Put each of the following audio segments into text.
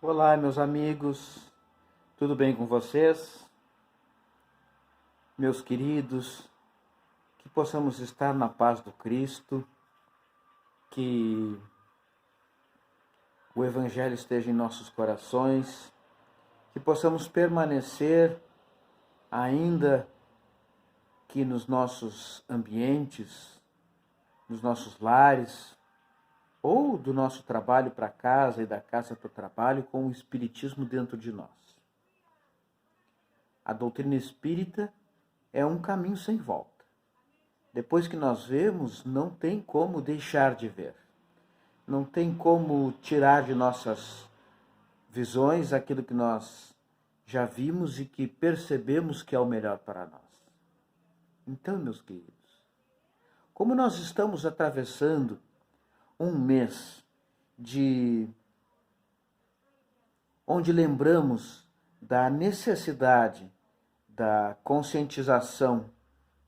Olá, meus amigos, tudo bem com vocês? Meus queridos, que possamos estar na paz do Cristo, que o Evangelho esteja em nossos corações, que possamos permanecer, ainda que nos nossos ambientes, nos nossos lares, ou do nosso trabalho para casa e da casa para o trabalho, com o Espiritismo dentro de nós. A doutrina espírita é um caminho sem volta. Depois que nós vemos, não tem como deixar de ver. Não tem como tirar de nossas visões aquilo que nós já vimos e que percebemos que é o melhor para nós. Então, meus queridos, como nós estamos atravessando um mês onde lembramos da necessidade da conscientização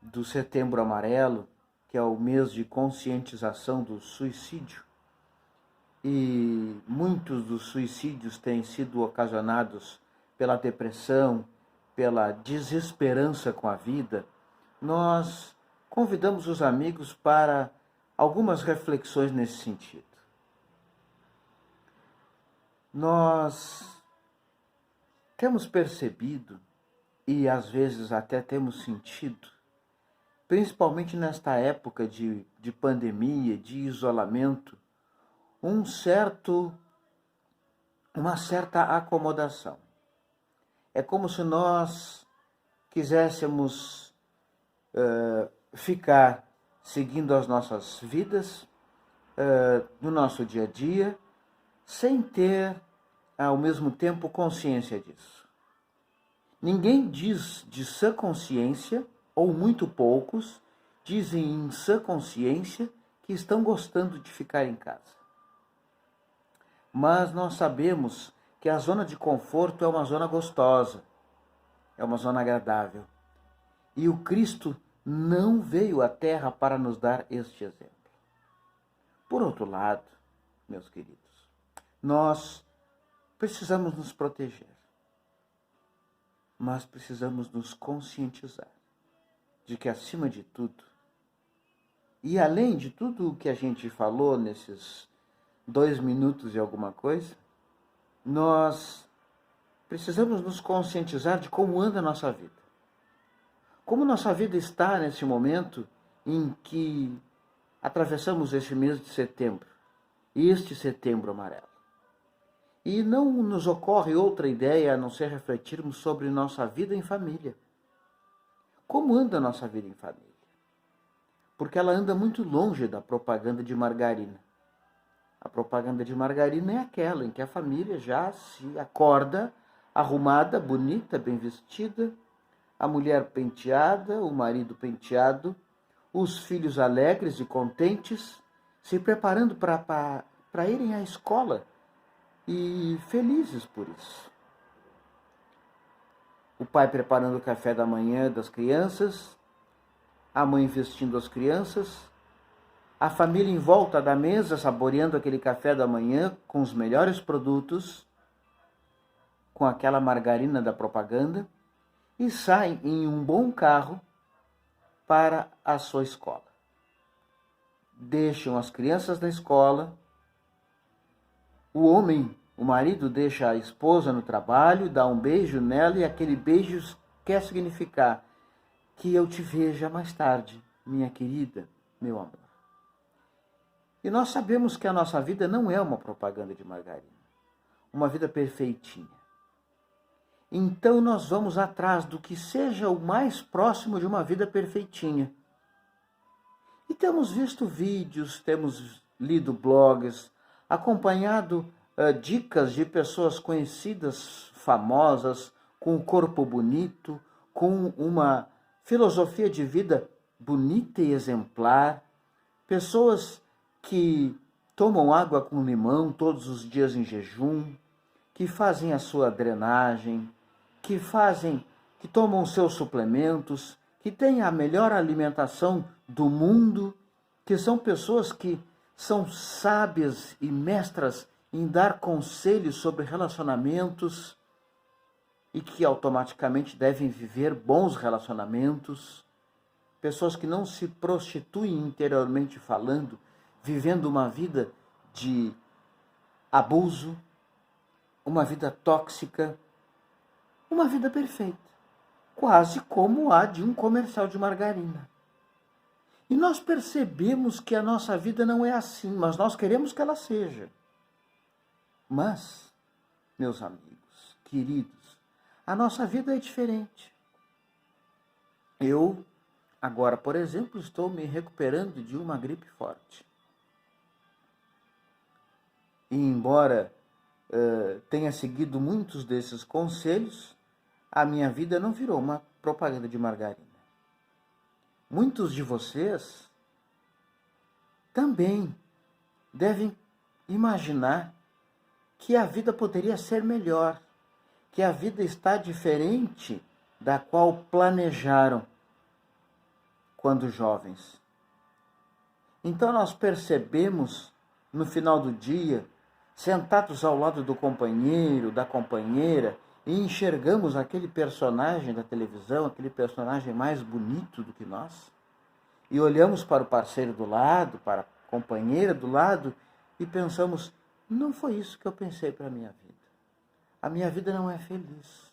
do Setembro Amarelo, que é o mês de conscientização do suicídio, e muitos dos suicídios têm sido ocasionados pela depressão, pela desesperança com a vida, nós convidamos os amigos para algumas reflexões nesse sentido. Nós temos percebido, e às vezes até temos sentido, principalmente nesta época de pandemia, de isolamento, uma certa acomodação. É como se nós quiséssemos ficar seguindo as nossas vidas, no nosso dia a dia, sem ter, ao mesmo tempo, consciência disso. Ninguém diz de sã consciência, ou muito poucos, dizem em sã consciência que estão gostando de ficar em casa. Mas nós sabemos que a zona de conforto é uma zona gostosa, é uma zona agradável. E o Cristo não veio à Terra para nos dar este exemplo. Por outro lado, meus queridos, nós precisamos nos proteger, mas precisamos nos conscientizar de que, acima de tudo, e além de tudo o que a gente falou nesses 2 minutos e alguma coisa, nós precisamos nos conscientizar de como anda a nossa vida. Como nossa vida está nesse momento em que atravessamos este mês de setembro, este Setembro Amarelo. E não nos ocorre outra ideia a não ser refletirmos sobre nossa vida em família. Como anda a nossa vida em família? Porque ela anda muito longe da propaganda de margarina. A propaganda de margarina é aquela em que a família já se acorda arrumada, bonita, bem vestida, a mulher penteada, o marido penteado, os filhos alegres e contentes, se preparando para irem à escola e felizes por isso. O pai preparando o café da manhã das crianças, a mãe vestindo as crianças, a família em volta da mesa saboreando aquele café da manhã com os melhores produtos, com aquela margarina da propaganda, e saem em um bom carro para a sua escola. Deixam as crianças na escola, o homem, o marido, deixa a esposa no trabalho, dá um beijo nela, e aquele beijo quer significar que eu te veja mais tarde, minha querida, meu amor. E nós sabemos que a nossa vida não é uma propaganda de margarina, uma vida perfeitinha. Então nós vamos atrás do que seja o mais próximo de uma vida perfeitinha. E temos visto vídeos, temos lido blogs, acompanhado dicas de pessoas conhecidas, famosas, com o corpo bonito, com uma filosofia de vida bonita e exemplar, pessoas que tomam água com limão todos os dias em jejum, que fazem a sua drenagem, que tomam seus suplementos, que têm a melhor alimentação do mundo, que são pessoas que são sábias e mestras em dar conselhos sobre relacionamentos e que automaticamente devem viver bons relacionamentos, pessoas que não se prostituem interiormente falando, vivendo uma vida de abuso, uma vida tóxica, uma vida perfeita, quase como a de um comercial de margarina. E nós percebemos que a nossa vida não é assim, mas nós queremos que ela seja. Mas, meus amigos, queridos, a nossa vida é diferente. Eu, agora, por exemplo, estou me recuperando de uma gripe forte. E embora tenha seguido muitos desses conselhos, a minha vida não virou uma propaganda de margarina. Muitos de vocês também devem imaginar que a vida poderia ser melhor, que a vida está diferente da qual planejaram quando jovens. Então nós percebemos no final do dia, sentados ao lado do companheiro, da companheira, e enxergamos aquele personagem da televisão, aquele personagem mais bonito do que nós, e olhamos para o parceiro do lado, para a companheira do lado, e pensamos, não foi isso que eu pensei para a minha vida. A minha vida não é feliz.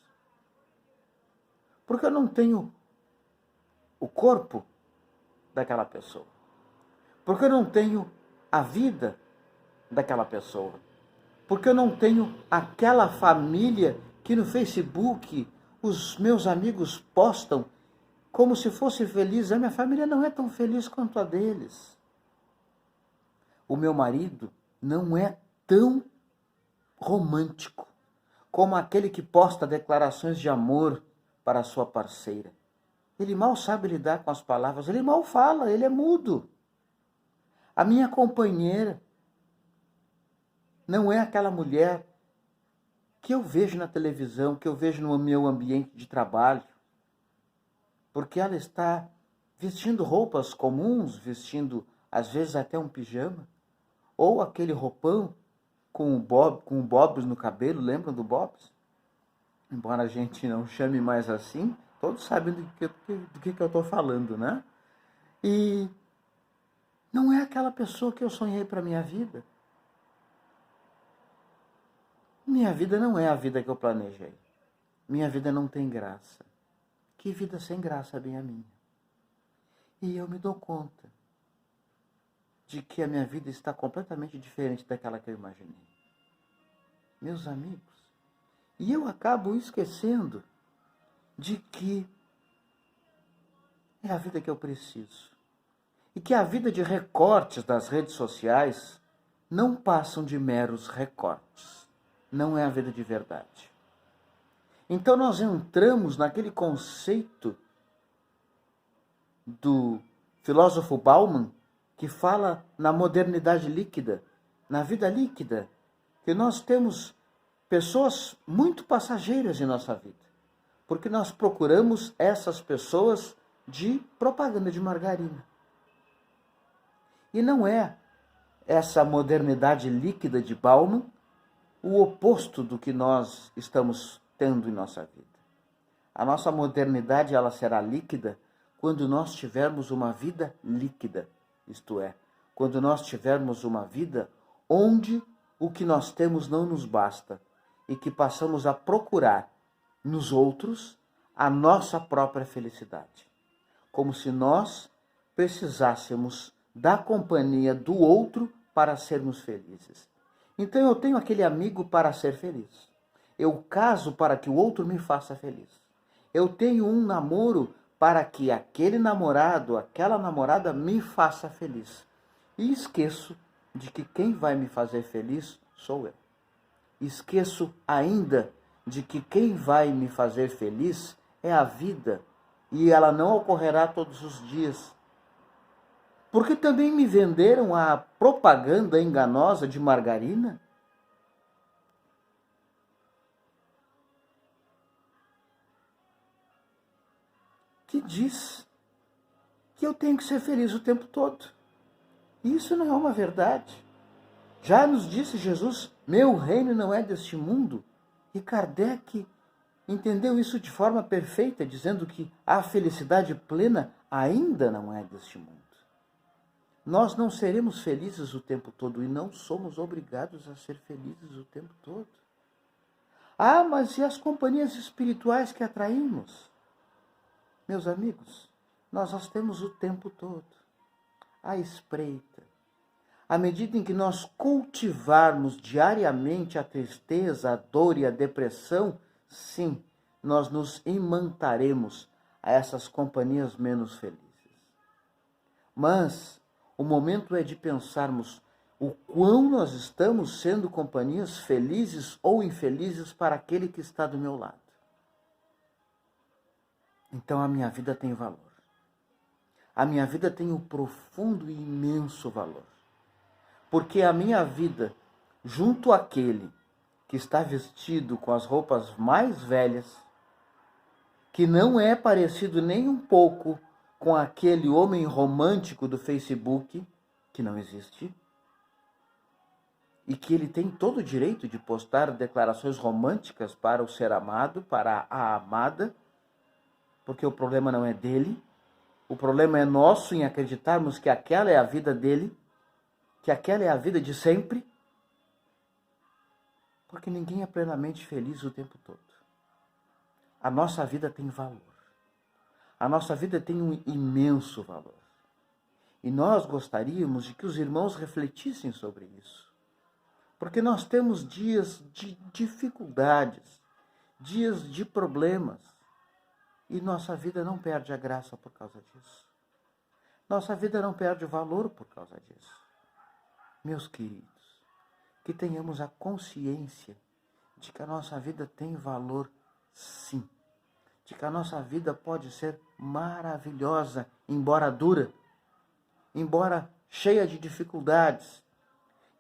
Porque eu não tenho o corpo daquela pessoa. Porque eu não tenho a vida daquela pessoa. Porque eu não tenho aquela família que no Facebook os meus amigos postam como se fosse feliz. A minha família não é tão feliz quanto a deles. O meu marido não é tão romântico como aquele que posta declarações de amor para a sua parceira. Ele mal sabe lidar com as palavras, ele mal fala, ele é mudo. A minha companheira não é aquela mulher que eu vejo na televisão, que eu vejo no meu ambiente de trabalho, porque ela está vestindo roupas comuns, vestindo às vezes até um pijama, ou aquele roupão com bobs no cabelo, lembram do bobs? Embora a gente não chame mais assim, todos sabem do que eu estou falando, né? E não é aquela pessoa que eu sonhei para a minha vida. Minha vida não é a vida que eu planejei. Minha vida não tem graça. Que vida sem graça bem a minha. E eu me dou conta de que a minha vida está completamente diferente daquela que eu imaginei. Meus amigos, e eu acabo esquecendo de que é a vida que eu preciso. E que a vida de recortes das redes sociais não passam de meros recortes. Não é a vida de verdade. Então nós entramos naquele conceito do filósofo Bauman, que fala na modernidade líquida, na vida líquida, que nós temos pessoas muito passageiras em nossa vida, porque nós procuramos essas pessoas de propaganda de margarina. E não é essa modernidade líquida de Bauman o oposto do que nós estamos tendo em nossa vida. A nossa modernidade ela será líquida quando nós tivermos uma vida líquida, isto é, quando nós tivermos uma vida onde o que nós temos não nos basta e que passamos a procurar nos outros a nossa própria felicidade, como se nós precisássemos da companhia do outro para sermos felizes. Então eu tenho aquele amigo para ser feliz. Eu caso para que o outro me faça feliz. Eu tenho um namoro para que aquele namorado, aquela namorada me faça feliz. E esqueço de que quem vai me fazer feliz sou eu. Esqueço ainda de que quem vai me fazer feliz é a vida e ela não ocorrerá todos os dias. Porque também me venderam a propaganda enganosa de margarina. Que diz que eu tenho que ser feliz o tempo todo. E isso não é uma verdade. Já nos disse Jesus, meu reino não é deste mundo. E Kardec entendeu isso de forma perfeita, dizendo que a felicidade plena ainda não é deste mundo. Nós não seremos felizes o tempo todo e não somos obrigados a ser felizes o tempo todo. Ah, mas e as companhias espirituais que atraímos? Meus amigos, nós as temos o tempo todo, à espreita. À medida em que nós cultivarmos diariamente a tristeza, a dor e a depressão, sim, nós nos imantaremos a essas companhias menos felizes. Mas o momento é de pensarmos o quão nós estamos sendo companhias felizes ou infelizes para aquele que está do meu lado. Então a minha vida tem valor. A minha vida tem um profundo e imenso valor. Porque a minha vida, junto àquele que está vestido com as roupas mais velhas, que não é parecido nem um pouco com aquele homem romântico do Facebook, que não existe, e que ele tem todo o direito de postar declarações românticas para o ser amado, para a amada, porque o problema não é dele, o problema é nosso em acreditarmos que aquela é a vida dele, que aquela é a vida de sempre, porque ninguém é plenamente feliz o tempo todo. A nossa vida tem valor. A nossa vida tem um imenso valor. E nós gostaríamos de que os irmãos refletissem sobre isso. Porque nós temos dias de dificuldades, dias de problemas, e nossa vida não perde a graça por causa disso. Nossa vida não perde o valor por causa disso. Meus queridos, que tenhamos a consciência de que a nossa vida tem valor, sim. De que a nossa vida pode ser maravilhosa, embora dura, embora cheia de dificuldades,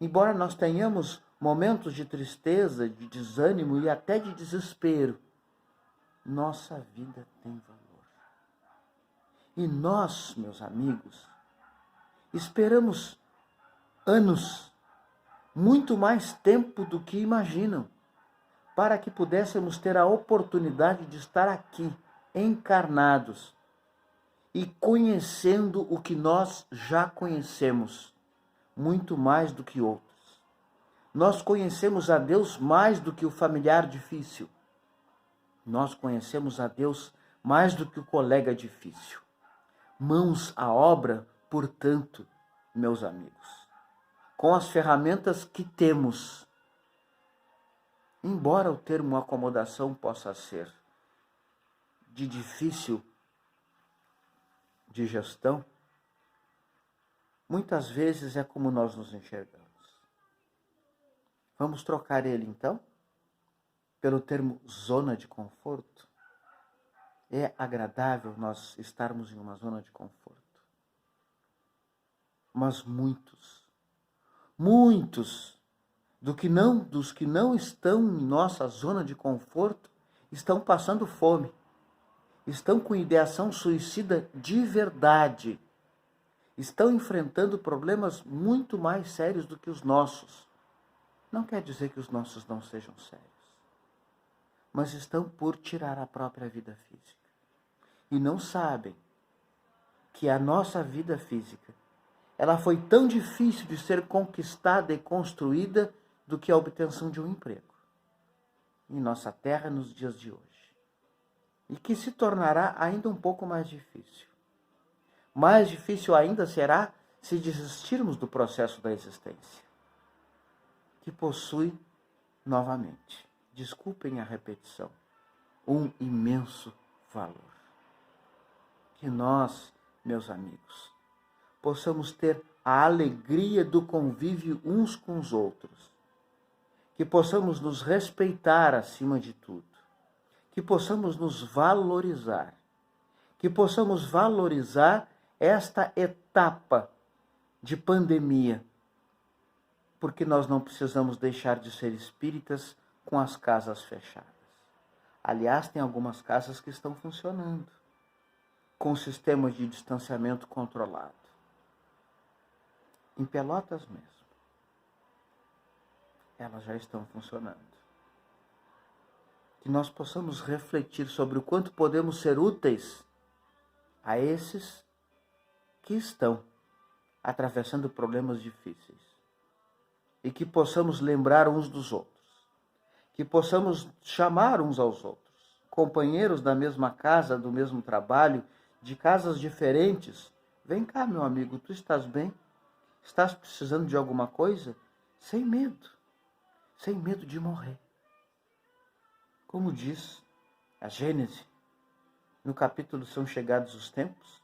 embora nós tenhamos momentos de tristeza, de desânimo e até de desespero, nossa vida tem valor. E nós, meus amigos, esperamos anos, muito mais tempo do que imaginam, para que pudéssemos ter a oportunidade de estar aqui, encarnados, e conhecendo o que nós já conhecemos, muito mais do que outros. Nós conhecemos a Deus mais do que o familiar difícil. Nós conhecemos a Deus mais do que o colega difícil. Mãos à obra, portanto, meus amigos, com as ferramentas que temos, embora o termo acomodação possa ser de difícil digestão, muitas vezes é como nós nos enxergamos. Vamos trocar ele, então, pelo termo zona de conforto? É agradável nós estarmos em uma zona de conforto. Mas muitos dos que não estão em nossa zona de conforto estão passando fome, estão com ideação suicida de verdade, estão enfrentando problemas muito mais sérios do que os nossos. Não quer dizer que os nossos não sejam sérios, mas estão por tirar a própria vida física. E não sabem que a nossa vida física, ela foi tão difícil de ser conquistada e construída do que a obtenção de um emprego em nossa terra nos dias de hoje. E que se tornará ainda um pouco mais difícil. Mais difícil ainda será se desistirmos do processo da existência, que possui, novamente, desculpem a repetição, um imenso valor. Que nós, meus amigos, possamos ter a alegria do convívio uns com os outros, que possamos nos respeitar acima de tudo, que possamos nos valorizar, que possamos valorizar esta etapa de pandemia, porque nós não precisamos deixar de ser espíritas com as casas fechadas. Aliás, tem algumas casas que estão funcionando com sistemas de distanciamento controlado. Em Pelotas mesmo. elas já estão funcionando. Que nós possamos refletir sobre o quanto podemos ser úteis a esses que estão atravessando problemas difíceis. E que possamos lembrar uns dos outros. Que possamos chamar uns aos outros. Companheiros da mesma casa, do mesmo trabalho, de casas diferentes. Vem cá, meu amigo, tu estás bem? Estás precisando de alguma coisa? Sem medo de morrer. Como diz a Gênese, no capítulo São Chegados os Tempos,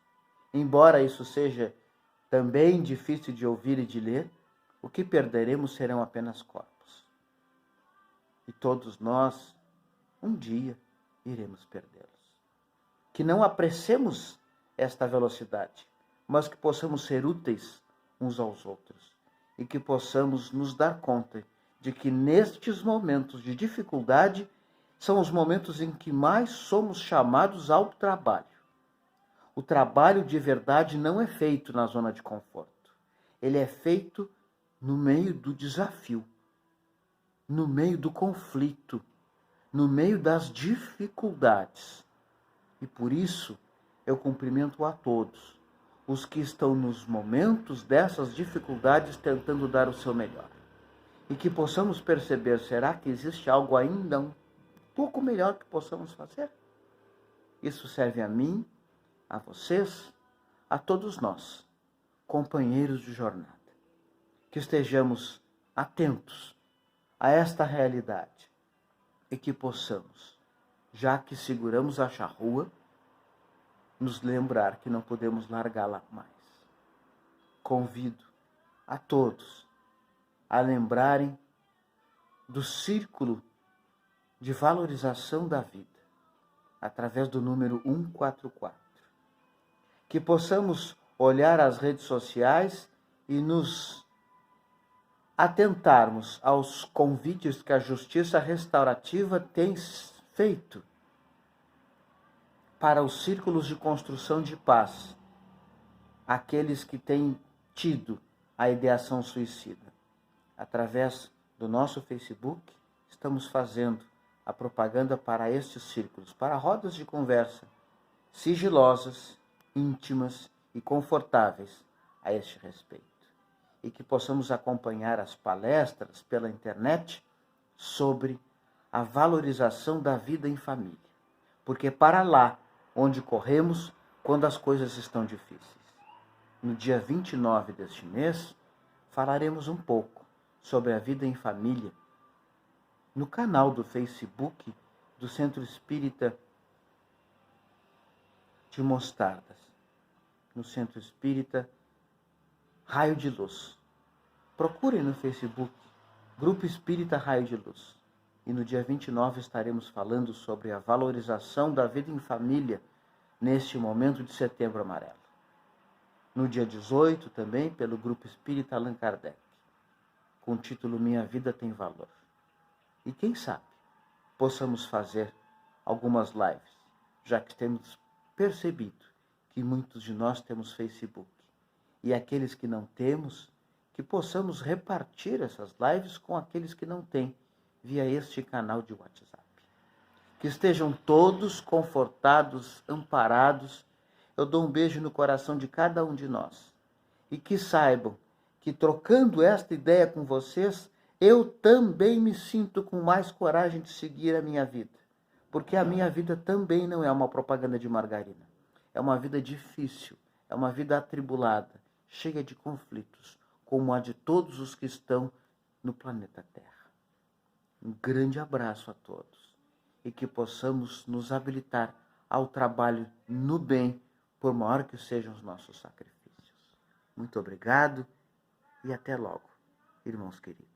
embora isso seja também difícil de ouvir e de ler, o que perderemos serão apenas corpos. E todos nós, um dia, iremos perdê-los. Que não apressemos esta velocidade, mas que possamos ser úteis uns aos outros e que possamos nos dar conta de que nestes momentos de dificuldade são os momentos em que mais somos chamados ao trabalho. O trabalho de verdade não é feito na zona de conforto. Ele é feito no meio do desafio, no meio do conflito, no meio das dificuldades. E por isso eu cumprimento a todos os que estão nos momentos dessas dificuldades tentando dar o seu melhor. E que possamos perceber, será que existe algo ainda um pouco melhor que possamos fazer? Isso serve a mim, a vocês, a todos nós, companheiros de jornada. Que estejamos atentos a esta realidade e que possamos, já que seguramos a charrua, nos lembrar que não podemos largá-la mais. Convido a todos a lembrarem do círculo de valorização da vida, através do número 144. Que possamos olhar as redes sociais e nos atentarmos aos convites que a Justiça Restaurativa tem feito para os círculos de construção de paz, aqueles que têm tido a ideação suicida. Através do nosso Facebook, estamos fazendo a propaganda para estes círculos, para rodas de conversa sigilosas, íntimas e confortáveis a este respeito. E que possamos acompanhar as palestras pela internet sobre a valorização da vida em família. Porque é para lá onde corremos quando as coisas estão difíceis. No dia 29 deste mês, falaremos um pouco sobre a vida em família no canal do Facebook do Centro Espírita de Mostardas, no Centro Espírita Raio de Luz. Procurem no Facebook, Grupo Espírita Raio de Luz. E no dia 29 estaremos falando sobre a valorização da vida em família neste momento de Setembro Amarelo. No dia 18 também pelo Grupo Espírita Allan Kardec, com o título Minha Vida Tem Valor. E quem sabe possamos fazer algumas lives, já que temos percebido que muitos de nós temos Facebook. E aqueles que não temos, que possamos repartir essas lives com aqueles que não têm, via este canal de WhatsApp. Que estejam todos confortados, amparados. Eu dou um beijo no coração de cada um de nós. E que saibam que trocando esta ideia com vocês, eu também me sinto com mais coragem de seguir a minha vida. Porque a minha vida também não é uma propaganda de margarina. É uma vida difícil, é uma vida atribulada, cheia de conflitos, como a de todos os que estão no planeta Terra. Um grande abraço a todos e que possamos nos habilitar ao trabalho no bem, por maior que sejam os nossos sacrifícios. Muito obrigado e até logo, irmãos queridos.